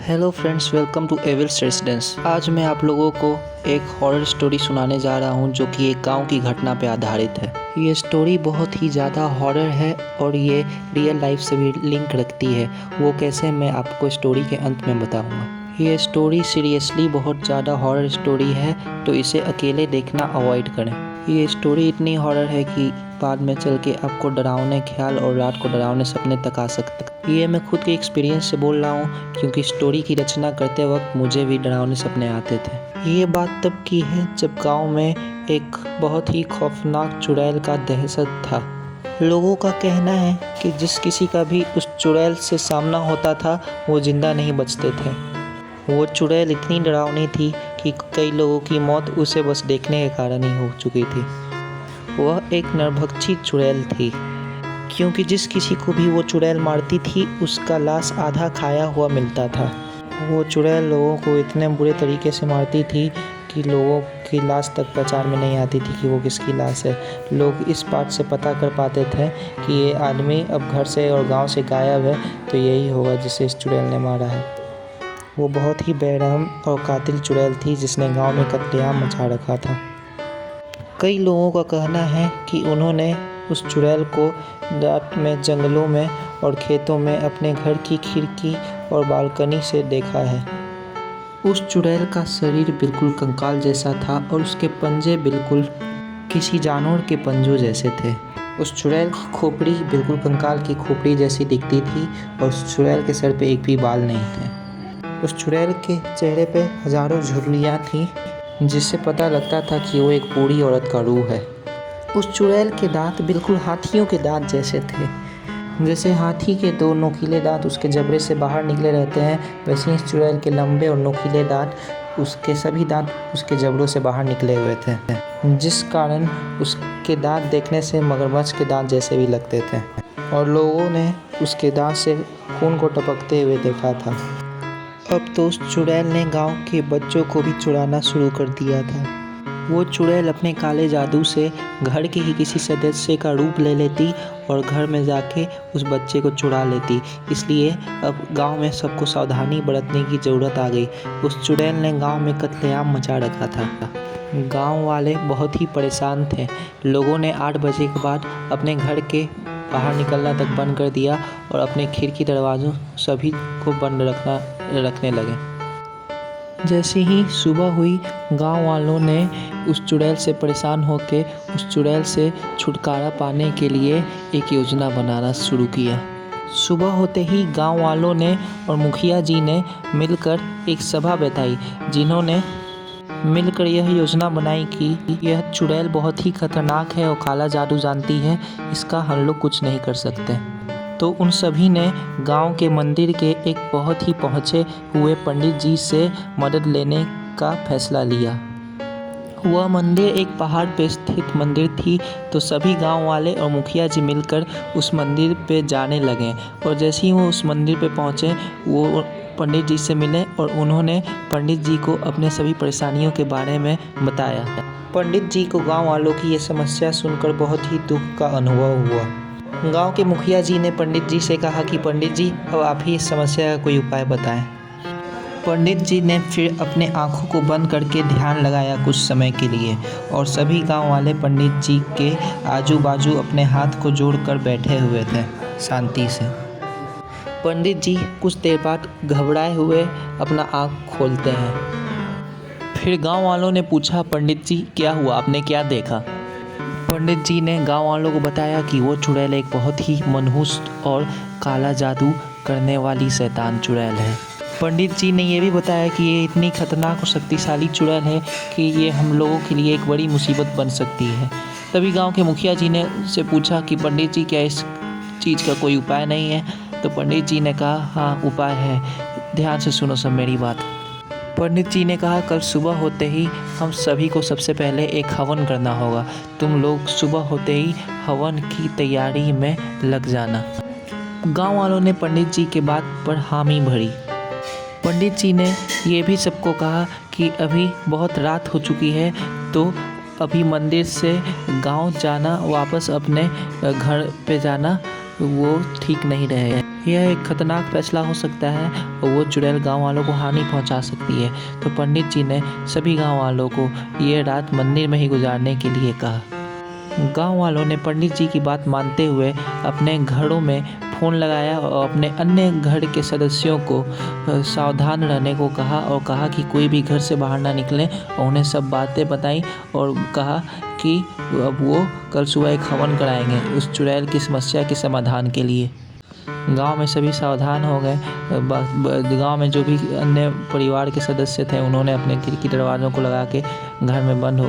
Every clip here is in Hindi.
Hello friends, welcome to evil's residence. आज मैं आप लोगों को एक हॉरर स्टोरी सुनाने जा रहा हूं जो कि एक गांव की घटना पर आधारित है। ये स्टोरी बहुत ही ज़्यादा हॉरर है और ये रियल लाइफ से भी लिंक रखती है। वो कैसे, मैं आपको स्टोरी के अंत में बताऊंगा। ये स्टोरी सीरियसली बहुत ज़्यादा हॉरर स्टोरी है, तो इसे अकेले देखना अवॉइड करें। ये स्टोरी इतनी हॉरर है कि बाद में चल के आपको डरावने ख्याल और रात को डरावने सपने तक आ सकते। ये मैं खुद के एक्सपीरियंस से बोल रहा हूँ, क्योंकि स्टोरी की रचना करते वक्त मुझे भी डरावने सपने आते थे। ये बात तब की है जब गांव में एक बहुत ही खौफनाक चुड़ैल का दहशत था। लोगों का कहना है कि जिस किसी का भी उस चुड़ैल से सामना होता था वो जिंदा नहीं बचते थे। वो चुड़ैल इतनी डरावनी थी कि कई लोगों की मौत उसे बस देखने के कारण ही हो चुकी थी। वह एक नरभक्षी चुड़ैल थी, क्योंकि जिस किसी को भी वो चुड़ैल मारती थी उसका लाश आधा खाया हुआ मिलता था। वो चुड़ैल लोगों को इतने बुरे तरीके से मारती थी कि लोगों की लाश तक पहचान में नहीं आती थी कि वो किसकी लाश है। लोग इस बात से पता कर पाते थे कि ये आदमी अब घर से और गांव से गायब है, तो यही होगा जिसे इस चुड़ैल ने मारा है। वो बहुत ही बेरहम और कातिल चुड़ैल थी जिसने गांव में कत्लेआम मचा रखा था। कई लोगों का कहना है कि उन्होंने उस चुड़ैल को रात में जंगलों में और खेतों में अपने घर की खिड़की और बालकनी से देखा है। उस चुड़ैल का शरीर बिल्कुल कंकाल जैसा था और उसके पंजे बिल्कुल किसी जानवर के पंजों जैसे थे। उस चुड़ैल की खोपड़ी बिल्कुल कंकाल की खोपड़ी जैसी दिखती थी और उस चुड़ैल के सर पे एक भी बाल नहीं थे। उस चुड़ैल के चेहरे पे हजारों झुर्रियाँ थीं, जिससे पता लगता था कि वो एक बूढ़ी औरत का रूह है। उस चुड़ैल के दांत बिल्कुल हाथियों के दांत जैसे थे। जैसे हाथी के दो नोकीले दांत उसके जबड़े से बाहर निकले रहते हैं, वैसे इस चुड़ैल के लंबे और नोकीले दांत, उसके सभी दांत उसके जबड़ों से बाहर निकले हुए थे, जिस कारण उसके दांत देखने से मगरमच्छ के दांत जैसे भी लगते थे और लोगों ने उसके दांत से खून को टपकते हुए देखा था। अब तो उस चुड़ैल ने गांव के बच्चों को भी चुराना शुरू कर दिया था। वो चुड़ैल अपने काले जादू से घर के ही किसी सदस्य का रूप ले लेती और घर में जाके उस बच्चे को चुरा लेती। इसलिए अब गांव में सबको सावधानी बरतने की ज़रूरत आ गई। उस चुड़ैल ने गांव में कत्लेआम मचा रखा था। गांव वाले बहुत ही परेशान थे। लोगों ने 8 बजे के बाद अपने घर के बाहर निकलना तक बंद कर दिया और अपने खिड़की दरवाज़ों सभी को बंद रखने लगे। जैसे ही सुबह हुई, गांव वालों ने उस चुड़ैल से परेशान होकर उस चुड़ैल से छुटकारा पाने के लिए एक योजना बनाना शुरू किया। सुबह होते ही गांव वालों ने और मुखिया जी ने मिलकर एक सभा बैठाई, जिन्होंने मिलकर यह योजना बनाई कि यह चुड़ैल बहुत ही खतरनाक है और काला जादू जानती है, इसका हम लोग कुछ नहीं कर सकते। तो उन सभी ने गांव के मंदिर के एक बहुत ही पहुँचे हुए पंडित जी से मदद लेने का फैसला लिया। वह मंदिर एक पहाड़ पर स्थित मंदिर थी, तो सभी गांव वाले और मुखिया जी मिलकर उस मंदिर पे जाने लगे और जैसे ही वो उस मंदिर पे पहुँचे, वो पंडित जी से मिले और उन्होंने पंडित जी को अपने सभी परेशानियों के बारे में बताया। पंडित जी को गाँव वालों की ये समस्या सुनकर बहुत ही दुख का अनुभव हुआ। गांव के मुखिया जी ने पंडित जी से कहा कि पंडित जी, अब आप ही इस समस्या का कोई उपाय बताएं। पंडित जी ने फिर अपने आंखों को बंद करके ध्यान लगाया कुछ समय के लिए और सभी गांव वाले पंडित जी के आजू बाजू अपने हाथ को जोड़कर बैठे हुए थे शांति से। पंडित जी कुछ देर बाद घबराए हुए अपना आंख खोलते हैं। फिर गांव वालों ने पूछा, पंडित जी क्या हुआ, आपने क्या देखा? पंडित जी ने गांव वालों को बताया कि वो चुड़ैल एक बहुत ही मनहूस और काला जादू करने वाली शैतान चुड़ैल है। पंडित जी ने ये भी बताया कि ये इतनी खतरनाक और शक्तिशाली चुड़ैल है कि ये हम लोगों के लिए एक बड़ी मुसीबत बन सकती है। तभी गांव के मुखिया जी ने से पूछा कि पंडित जी, क्या इस चीज़ का कोई उपाय नहीं है? तो पंडित जी ने कहा, हाँ उपाय है, ध्यान से सुनो सब मेरी बात। पंडित जी ने कहा, कल सुबह होते ही हम सभी को सबसे पहले एक हवन करना होगा। तुम लोग सुबह होते ही हवन की तैयारी में लग जाना। गांव वालों ने पंडित जी के बात पर हामी भरी। पंडित जी ने ये भी सबको कहा कि अभी बहुत रात हो चुकी है, तो अभी मंदिर से गांव जाना, वापस अपने घर पे जाना वो ठीक नहीं रहेगा। यह एक खतरनाक फैसला हो सकता है और वो चुड़ैल गांव वालों को हानि पहुंचा सकती है। तो पंडित जी ने सभी गांव वालों को ये रात मंदिर में ही गुजारने के लिए कहा। गांव वालों ने पंडित जी की बात मानते हुए अपने घरों में फ़ोन लगाया और अपने अन्य घर के सदस्यों को सावधान रहने को कहा और कहा कि कोई भी घर से बाहर ना निकलें, और उन्हें सब बातें बताई और कहा कि अब वो कल सुबह एक हवन कराएंगे उस चुड़ैल की समस्या के समाधान के लिए। गांव में सभी सावधान हो गए। गांव में जो भी अन्य परिवार के सदस्य थे उन्होंने अपने खिड़की दरवाज़ों को लगा के घर में बंद हो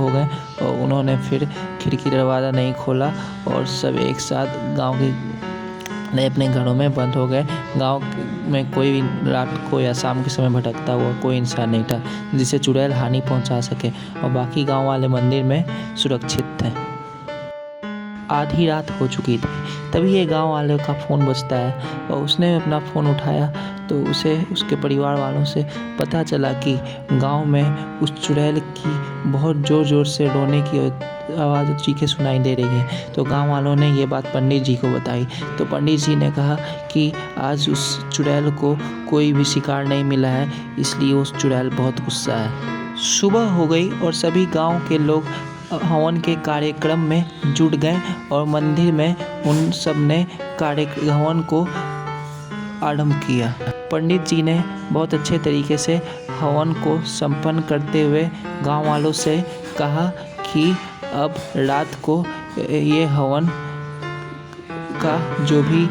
गए और उन्होंने फिर खिड़की दरवाज़ा नहीं खोला और सब एक साथ गांव के अपने घरों में बंद हो गए। गांव में कोई भी रात को या शाम के समय भटकता हुआ कोई इंसान नहीं था जिसे चुड़ैल हानि पहुंचा सके, और बाकी गांव वाले मंदिर में सुरक्षित थे। आधी रात हो चुकी थी, तभी ये गांव वाले का फ़ोन बजता है और उसने अपना फ़ोन उठाया तो उसे उसके परिवार वालों से पता चला कि गांव में उस चुड़ैल की बहुत ज़ोर ज़ोर से रोने की आवाज़ चीखें सुनाई दे रही है। तो गांव वालों ने ये बात पंडित जी को बताई। तो पंडित जी ने कहा कि आज उस चुड़ैल को कोई भी शिकार नहीं मिला है, इसलिए उस चुड़ैल बहुत गुस्सा है। सुबह हो गई और सभी गाँव के लोग हवन के कार्यक्रम में जुट गए और मंदिर में उन सब ने हवन को आरंभ किया। पंडित जी ने बहुत अच्छे तरीके से हवन को संपन्न करते हुए गांव वालों से कहा कि अब रात को ये हवन का जो भी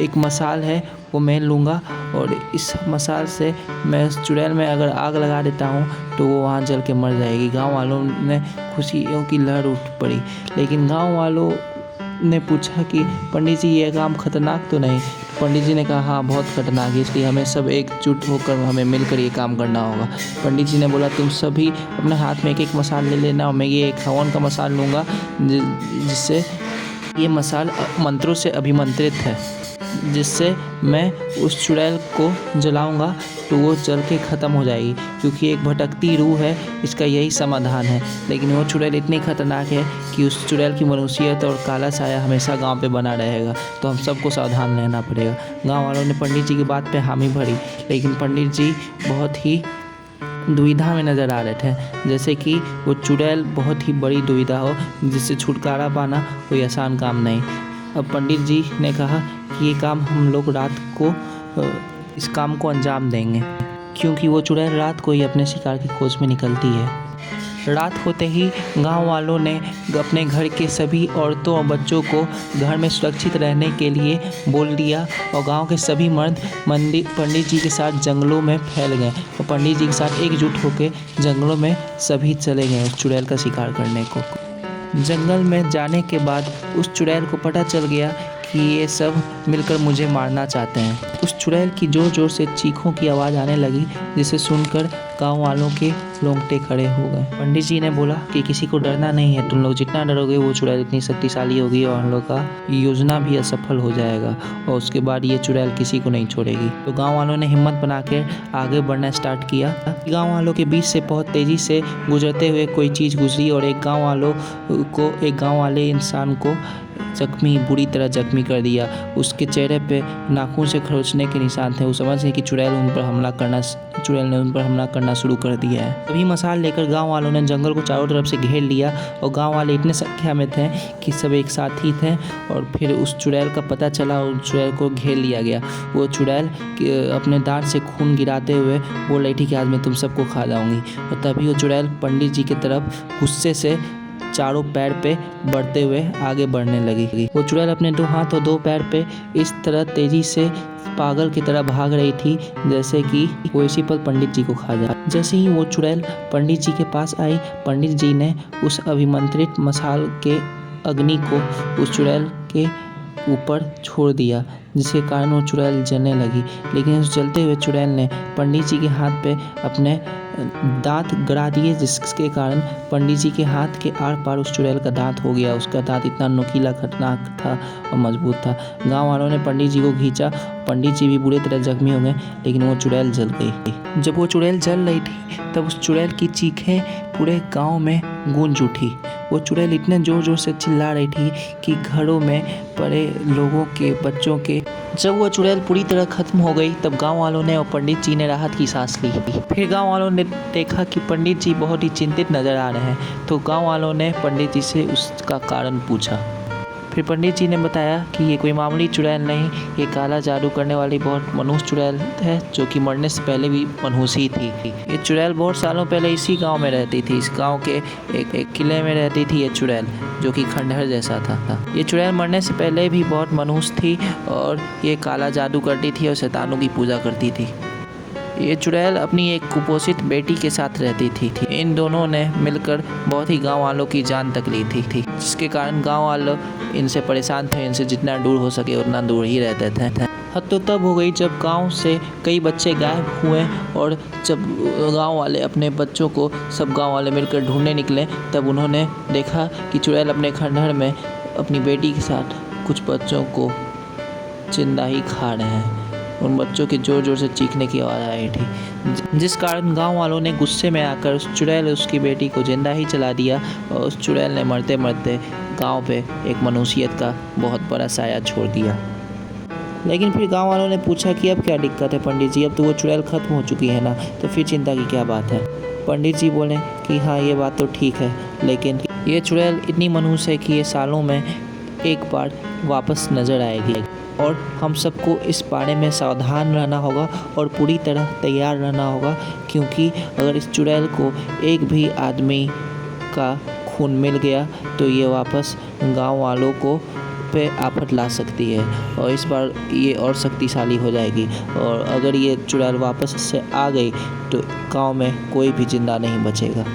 एक मसाल है वो मैं लूँगा और इस मसाल से मैं उस चुड़ैल में अगर आग लगा देता हूँ तो वो वहाँ जल के मर जाएगी। गांव वालों ने खुशियों की लहर उठ पड़ी, लेकिन गांव वालों ने पूछा कि पंडित जी ये काम खतरनाक तो नहीं? पंडित जी ने कहा हाँ बहुत खतरनाक है, इसलिए हमें सब एकजुट होकर हमें मिलकर ये काम करना होगा। पंडित जी ने बोला तुम सभी अपने हाथ में एक एक मसाल ले लेना और मैं ये एक हवन का मसाल लूँगा जिससे ये मसाल मंत्रों से अभिमंत्रित है, जिससे मैं उस चुड़ैल को जलाऊंगा तो वो जल के ख़त्म हो जाएगी, क्योंकि एक भटकती रूह है, इसका यही समाधान है। लेकिन वो चुड़ैल इतनी खतरनाक है कि उस चुड़ैल की मनुष्यत और काला साया हमेशा गांव पे बना रहेगा, तो हम सबको सावधान रहना पड़ेगा। गांव वालों ने पंडित जी की बात पे हामी भरी, लेकिन पंडित जी बहुत ही दुविधा में नज़र आ रहे थे, जैसे कि वो चुड़ैल बहुत ही बड़ी दुविधा हो जिससे छुटकारा पाना कोई आसान काम नहीं। अब पंडित जी ने कहा कि ये काम हम लोग रात को इस काम को अंजाम देंगे, क्योंकि वो चुड़ैल रात को ही अपने शिकार की खोज में निकलती है। रात होते ही गांव वालों ने अपने घर के सभी औरतों और बच्चों को घर में सुरक्षित रहने के लिए बोल दिया और गांव के सभी मर्द पंडित जी के साथ जंगलों में फैल गए और पंडित जी के साथ एकजुट होकर जंगलों में सभी चले गए उस चुड़ैल का शिकार करने को। जंगल में जाने के बाद उस चुड़ैल को पता चल गया कि ये सब मिलकर मुझे मारना चाहते हैं। उस चुड़ैल की ज़ोर ज़ोर से चीखों की आवाज़ आने लगी, जिसे सुनकर गांव वालों के रोंगटे खड़े हो गए। पंडित जी ने बोला कि किसी को डरना नहीं है, तुम लोग जितना डरोगे वो चुड़ैल इतनी शक्तिशाली होगी और हम लोग का योजना भी असफल हो जाएगा और उसके बाद ये चुड़ैल किसी को नहीं छोड़ेगी। तो गाँव वालों ने हिम्मत बनाकर आगे बढ़ना स्टार्ट किया। गाँव वालों के बीच से बहुत तेज़ी से गुजरते हुए कोई चीज़ गुजरी और एक गाँव वाले इंसान को बुरी तरह जख्मी कर दिया। उसके चेहरे पे नाखून से खरोंचने के निशान थे। वो समझ गए कि चुड़ैल ने उन पर हमला करना शुरू कर दिया है। तभी मसाल लेकर गांव वालों ने जंगल को चारों तरफ से घेर लिया और गांव वाले इतने संख्या में थे कि सब एक साथ ही थे और फिर उस चुड़ैल का पता चला और उस चुड़ैल को घेर लिया गया। वो चुड़ैल अपने दांत से खून गिराते हुए बोल रही थी कि आज मैं तुम सबको खा जाऊंगी, और तभी वो चुड़ैल पंडित जी की तरफ गुस्से से चारों पैर पे बढ़ते हुए आगे बढ़ने लगी। वो चुड़ैल अपने 2 हाथ और 2 पैर पे इस तरह तेजी से पागल की तरह भाग रही थी जैसे कि वो इसी पर पंडित जी को खा जाए। जैसे ही वो चुड़ैल पंडित जी के पास आई, पंडित जी ने उस अभिमंत्रित मसाल के अग्नि को उस चुड़ैल के ऊपर छोड़ दिया, जिसके कारण वो चुड़ैल जलने लगी। लेकिन उस जलते हुए चुड़ैल ने पंडित जी के हाथ पे अपने दांत गड़ा दिए, जिसके कारण पंडित जी के हाथ के आर पार उस चुड़ैल का दांत हो गया। उसका दांत इतना नुकीला, खतरनाक था और मजबूत था। गांव वालों ने पंडित जी को खींचा। पंडित जी भी बुरी तरह जख्मी हो गए, लेकिन वो चुड़ैल जल गई। जब वो चुड़ैल जल रही थी तब उस चुड़ैल की चीखें पूरे गांव में गूंज उठी। वो चुड़ैल इतने ज़ोर ज़ोर से चिल्ला रही थी कि घरों में पड़े लोगों के, बच्चों के। जब वो चुड़ैल पूरी तरह खत्म हो गई तब गांव वालों ने और पंडित जी ने राहत की सांस ली। फिर गांव वालों ने देखा कि पंडित जी बहुत ही चिंतित नज़र आ रहे हैं, तो गांव वालों ने पंडित जी से उसका कारण पूछा। फिर पंडित जी ने बताया कि ये कोई मामूली चुड़ैल नहीं, ये काला जादू करने वाली बहुत मनहूस चुड़ैल है, जो कि मरने से पहले भी मनहूस ही थी। ये चुड़ैल बहुत सालों पहले इसी गांव में रहती थी। इस गांव के एक किले में रहती थी ये चुड़ैल, जो कि खंडहर जैसा था। ये चुड़ैल मरने से पहले भी बहुत मनहूस थी और ये काला जादू करती थी और शैतानों की पूजा करती थी। ये चुड़ैल अपनी एक कुपोषित बेटी के साथ रहती थी। इन दोनों ने मिलकर बहुत ही गांव वालों की जान तक ली थी, जिसके कारण गांव वालों इनसे परेशान थे। इनसे जितना दूर हो सके उतना दूर ही रहते थे। हद तो तब हो गई जब गांव से कई बच्चे गायब हुए और जब गांव वाले अपने बच्चों को, सब गांव वाले मिलकर ढूंढने निकले, तब उन्होंने देखा कि चुड़ैल अपने खंडहर में अपनी बेटी के साथ कुछ बच्चों को जिंदा ही खा रहे हैं। उन बच्चों के ज़ोर ज़ोर से चीखने की आवाज़ आ रही थी, जिस कारण गांव वालों ने गुस्से में आकर उस चुड़ैल, उसकी बेटी को जिंदा ही जला दिया। और उस चुड़ैल ने मरते मरते गांव पे एक मनुष्यत का बहुत बड़ा साया छोड़ दिया। लेकिन फिर गांव वालों ने पूछा कि अब क्या दिक्कत है पंडित जी, अब तो वो चुड़ैल ख़त्म हो चुकी है ना, तो फिर चिंता की क्या बात है। पंडित जी बोले कि हाँ, ये बात तो ठीक है, लेकिन ये चुड़ैल इतनी मनहूस है कि ये सालों में एक बार वापस नज़र आएगी और हम सबको इस बारे में सावधान रहना होगा और पूरी तरह तैयार रहना होगा, क्योंकि अगर इस चुड़ैल को एक भी आदमी का खून मिल गया तो ये वापस गांव वालों को पे आफत ला सकती है और इस बार ये और शक्तिशाली हो जाएगी। और अगर ये चुड़ैल वापस से आ गई तो गांव में कोई भी जिंदा नहीं बचेगा।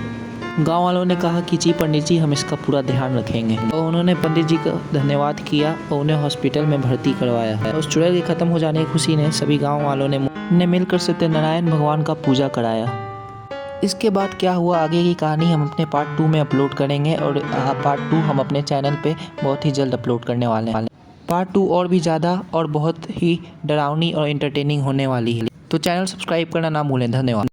गांव वालों ने कहा कि जी पंडित जी, हम इसका पूरा ध्यान रखेंगे। और उन्होंने पंडित जी का धन्यवाद किया और उन्हें हॉस्पिटल में भर्ती करवाया है। उस चुड़ैल के ख़त्म हो जाने की खुशी ने सभी गांव वालों ने मिलकर सत्यनारायण भगवान का पूजा कराया। इसके बाद क्या हुआ, आगे की कहानी हम अपने पार्ट 2 में अपलोड करेंगे और पार्ट 2 हम अपने चैनल पे बहुत ही जल्द अपलोड करने वाले हैं। पार्ट 2 और भी ज़्यादा और बहुत ही डरावनी और एंटरटेनिंग होने वाली है, तो चैनल सब्सक्राइब करना ना भूलें। धन्यवाद।